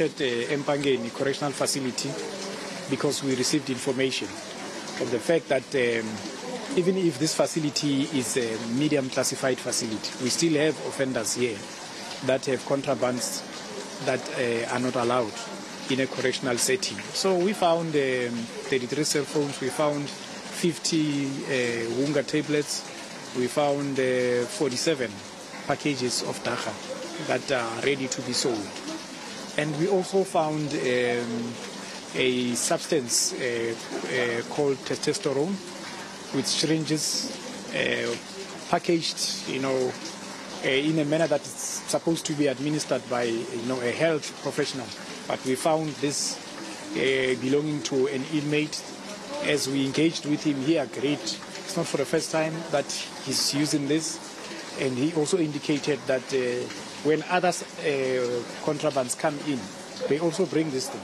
contacted Empangeni Correctional Facility because we received information of the fact that even if this facility is a medium classified facility, we still have offenders here that have contrabands that are not allowed in a correctional setting. So we found 33 cell phones, we found 50 Wunga tablets, we found 47 packages of dagga that are ready to be sold. And we also found a substance called testosterone with syringes packaged, in a manner that is supposed to be administered by, a health professional. But we found this belonging to an inmate. As we engaged with him, he agreed. It's not for the first time that he's using this. And he also indicated that when other contrabands come in, they also bring this thing.